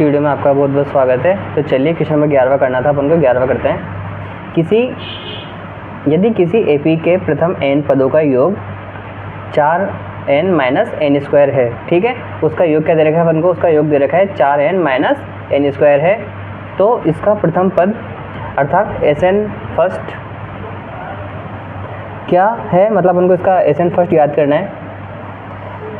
Video में आपका बहुत बहुत स्वागत है। तो चलिए क्वेश्चन नंबर 11वां करना था, अपन को 11वां करते हैं। यदि किसी एपी के प्रथम n पदों का योग 4n माइनस एन स्क्वायर है, ठीक है, उसका योग क्या दे रखा है अपन को, उसका योग दे रखा है 4n माइनस एन स्क्वायर है। तो इसका प्रथम पद अर्थात Sn फर्स्ट क्या है, मतलब अपन को इसका Sn फर्स्ट याद करना है।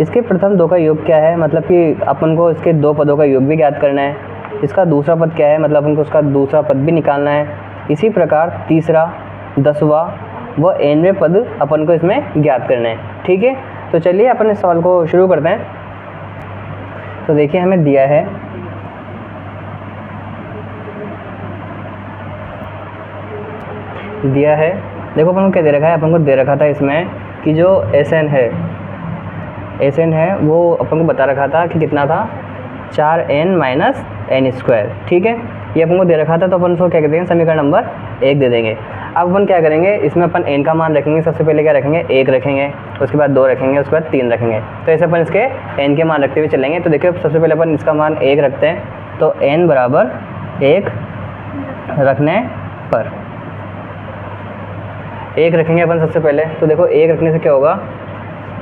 इसके प्रथम दो का योग क्या है, मतलब कि अपन को इसके दो पदों का योग भी ज्ञात करना है। इसका दूसरा पद क्या है, मतलब अपन को उसका दूसरा पद भी निकालना है। इसी प्रकार तीसरा, 10वां व 9वें पद अपन को इसमें ज्ञात करना है, ठीक है। तो चलिए अपन इस सवाल को शुरू करते हैं। तो देखिए हमें दिया है देखो अपन को क्या दे रखा है, अपन को दे रखा था इसमें कि जो Sn है वो अपन को बता रखा था कि कितना था, 4n माइनस एन स्क्वायर, ठीक है। ये अपन को दे रखा था, तो अपन उसको क्या कर देंगे, समीकरण नंबर 1 दे देंगे। अब अपन क्या करेंगे, इसमें अपन n का मान रखेंगे। सबसे पहले क्या रखेंगे, 1 रखेंगे, उसके बाद 2 रखेंगे, उसके बाद 3 रखेंगे। तो ऐसे अपन इसके n के मान रखते हुए चलेंगे। तो देखिए सबसे पहले अपन इसका मान 1 रखते हैं, तो n बराबर 1 रखने पर 1 रखेंगे अपन सबसे पहले। तो देखो 1 रखने से क्या होगा,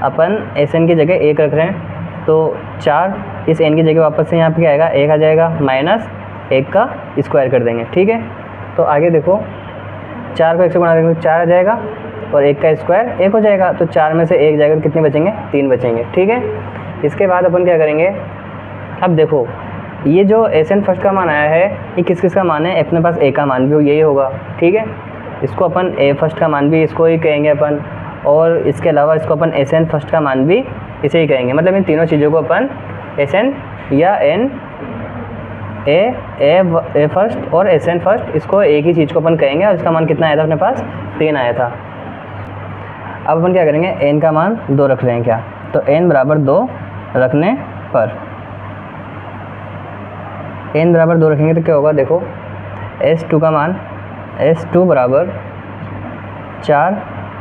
अपन Sn की जगह 1 रख रहे हैं, तो 4 इस n की जगह वापस से यहाँ पे क्या आएगा, 1 आ जाएगा, माइनस 1 का स्क्वायर कर देंगे, ठीक है। तो आगे देखो 4 को 1 से गुणा करेंगे तो 4 आ जाएगा, और 1 का स्क्वायर 1 हो जाएगा। तो 4 में से 1 जाएगा तो कितने बचेंगे, 3 बचेंगे, ठीक है। इसके बाद अपन क्या करेंगे, अब देखो ये जो Sn फर्स्ट का मान आया है, ये किस किस का मान है, अपने पास a का मान भी यही होगा, ठीक है। इसको अपन a फर्स्ट का मान भी इसको ही कहेंगे अपन, और इसके अलावा इसको अपन Sn फर्स्ट का मान भी इसे ही कहेंगे। मतलब इन तीनों चीज़ों को अपन Sn या n a फर्स्ट और Sn फर्स्ट, इसको एक ही चीज़ को अपन कहेंगे। और इसका मान कितना आया था अपने पास, 3 आया था। अब अपन क्या करेंगे, n का मान 2 रख रहे हैं क्या, तो n बराबर 2 रखने पर n बराबर 2 रखेंगे तो क्या होगा, देखो S2 का मान, S2 बराबर 4।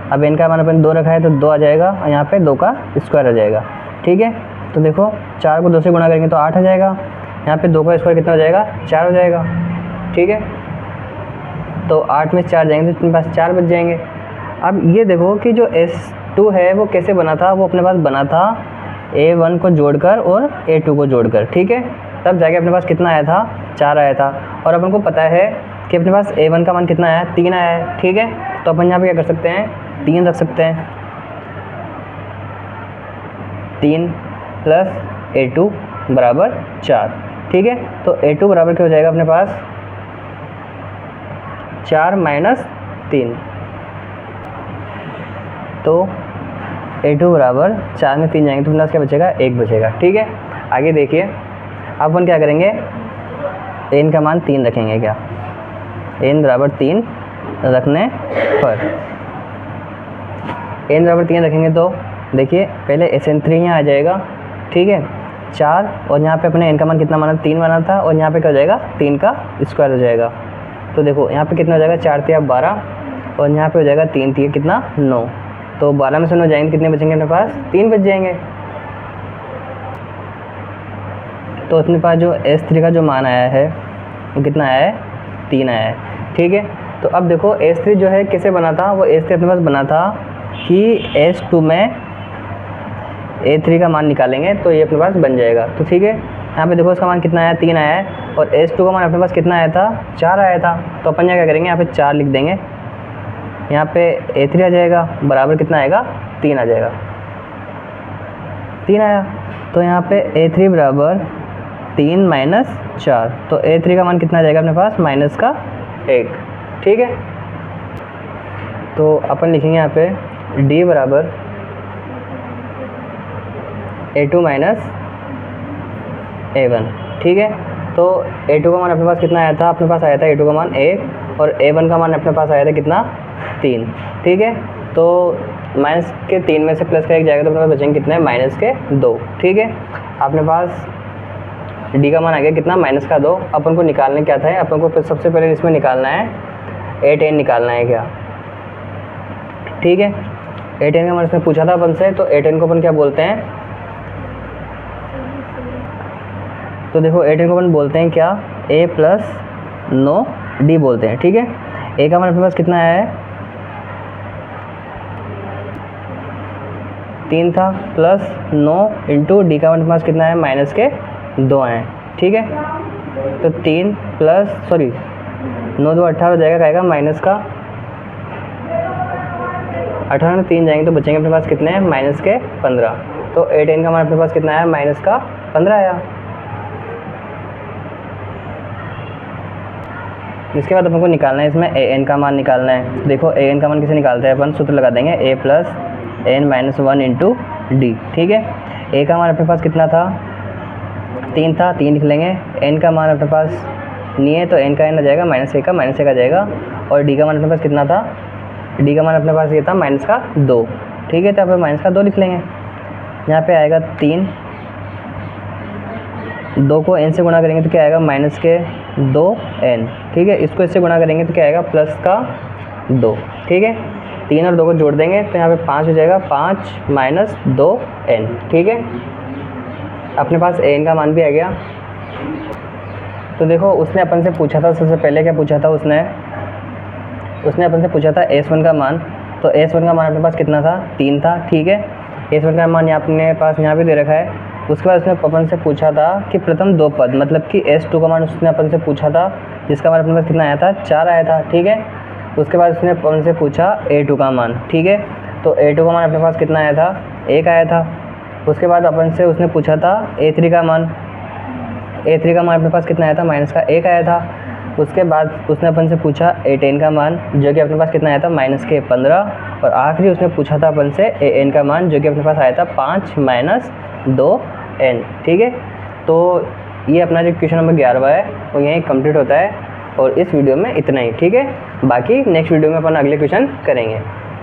अब n का मान अपन 2 रखा है तो 2 आ जाएगा, और यहाँ पे 2 का स्क्वायर आ जाएगा, ठीक है। तो देखो 4 को 2 से गुणा करेंगे तो 8 आ जाएगा, यहाँ पे 2 का स्क्वायर कितना हो जाएगा, 4 हो जाएगा, ठीक है। तो 8 में 4 जाएंगे तो अपने पास 4 बच जाएंगे। अब ये देखो कि जो S2 है वो कैसे बना था, वो अपने पास बना था A1 को जोड़कर और A2 को जोड़कर, ठीक है। तब जाके अपने पास कितना आया था, 4 आया था। और अपन को पता है कि अपने पास A1 का मान कितना आया, 3 आया है, ठीक है। तो अपन यहाँ पे क्या कर सकते हैं, 3 रख सकते हैं, 3 प्लस A2 बराबर 4, ठीक है। तो A2 बराबर क्या हो जाएगा अपने पास, 4 माइनस 3। तो A2 बराबर 4 में 3 जाएंगे तो अपने पास क्या बचेगा, 1 बचेगा, ठीक है। आगे देखिए अब अपन क्या करेंगे, n का मान 3 रखेंगे क्या, n बराबर 3 रखने पर n बराबर 3 रखेंगे तो देखिए पहले Sn3 यहाँ आ जाएगा, ठीक है, 4, और यहाँ पे अपने n का मान कितना माना, 3 माना था, और यहाँ पे क्या हो जाएगा, 3 का स्क्वायर हो जाएगा। तो देखो यहाँ पे कितना हो जाएगा, 4 3 12, और यहाँ पे हो जाएगा 3 3 कितना, 9। तो 12 में से 9 जाएंगे कितने बचेंगे अपने पास, 3 बच जाएंगे। तो अपने पास जो S3 का जो मान आया है वो कितना आया है, 3 आया है, ठीक है। तो अब देखो S3 जो है कैसे बना था, वो S3 अपने पास बना था कि S2 में A3 का मान निकालेंगे तो ये अपने पास बन जाएगा। तो ठीक है, यहाँ पे देखो इसका मान कितना आया, 3 आया है, और S2 का मान अपने पास कितना आया था, 4 आया था। तो अपन यहाँ क्या करेंगे, यहाँ पे 4 लिख देंगे, यहाँ पे A3 आ जाएगा, बराबर कितना आएगा, 3 आ जाएगा, 3 आया। तो यहाँ पे A3 बराबर 3 माइनस 4, तो A3 का मान कितना आ जाएगा अपने पास, माइनस का 1, ठीक है। तो अपन लिखेंगे यहाँ पे D बराबर A2 माइनस A1, ठीक है। तो A2 का मान अपने पास कितना आया था, अपने पास आया था A2 का मान 1, और A1 का मान अपने पास आया था कितना, 3, ठीक है। तो माइनस के 3 में से प्लस का 1 जाएगा तो अपने पास बचेंगे कितने, माइनस के 2, ठीक है। अपने पास D का मान आ गया कितना, माइनस का 2। अपन को निकालने क्या था, अपन को सबसे पहले इसमें निकालना है A10 निकालना है क्या, ठीक है। A10 का मान इसमें पूछा था अपन से, तो A10 को अपन क्या बोलते हैं, तो देखो A10 को अपन बोलते हैं क्या, A प्लस 9 D बोलते हैं, ठीक है। A का मान अपने पास कितना आया है 3 था, प्लस 9 इंटू D का मान अपने पास कितना है माइनस के 2 आए, ठीक है। तो 3 प्लस 9 2 18 हो जाएगा, आएगा माइनस का 18 में 3 जाएंगे तो बचेंगे अपने पास कितने हैं माइनस के 15। तो A10 का मान अपने पास कितना आया माइनस का 15 आया। इसके बाद अपन को निकालना है इसमें AN का मान निकालना है। देखो AN का मान कैसे निकालते हैं अपन, सूत्र लगा देंगे A plus N minus 1 into D, ठीक है। A का मान अपने पास कितना था 3 था, 3 लिख लेंगे। N का मान अपने पास नहीं है तो N का N आ जाएगा, माइनस 1 का माइनस 1 आ जाएगा। और D का मान अपने पास कितना था, D का मान अपने पास ये था माइनस का 2, ठीक है। तो यहाँ पे माइनस का 2 लिख लेंगे। यहाँ पे आएगा 3, 2 को N से गुणा करेंगे तो क्या आएगा माइनस के 2N, ठीक है। इसको इससे गुणा करेंगे तो क्या आएगा प्लस का 2, ठीक है। 3 और 2 को जोड़ देंगे तो यहाँ पे 5 हो जाएगा, 5 माइनस 2N, ठीक है। अपने पास AN का मान भी आ गया। तो देखो उसने अपन से पूछा था, सबसे पहले क्या पूछा था उसने अपन से पूछा था S1 का मान। तो S1 का मान अपने पास कितना था 3 था, ठीक है। S1 का मान अपने पास यहाँ पे दे रखा है। उसके बाद उसने अपन से पूछा था कि प्रथम 2 पद मतलब कि S2 का मान उसने अपन से पूछा था, जिसका मान अपने पास कितना आया था 4 आया था, ठीक है। उसके बाद उसने अपन से पूछा A2 का मान, ठीक है। तो A2 का मान अपने पास कितना आया था 1 आया था। उसके बाद अपन से उसने पूछा था A3 का मान। A3 का मान अपने पास कितना आया था माइनस का 1 आया था। उसके बाद उसने अपन से पूछा A10 का मान, जो कि अपने पास कितना आया था माइनस के 15। और आखिरी उसने पूछा था अपन से AN का मान, जो कि अपने पास आया था 5 माइनस 2N, ठीक है। तो ये अपना जो क्वेश्चन नंबर 11वां है वो यहीं कंप्लीट होता है। और इस वीडियो में इतना ही, ठीक है। बाकी नेक्स्ट वीडियो में अपन अगले क्वेश्चन करेंगे।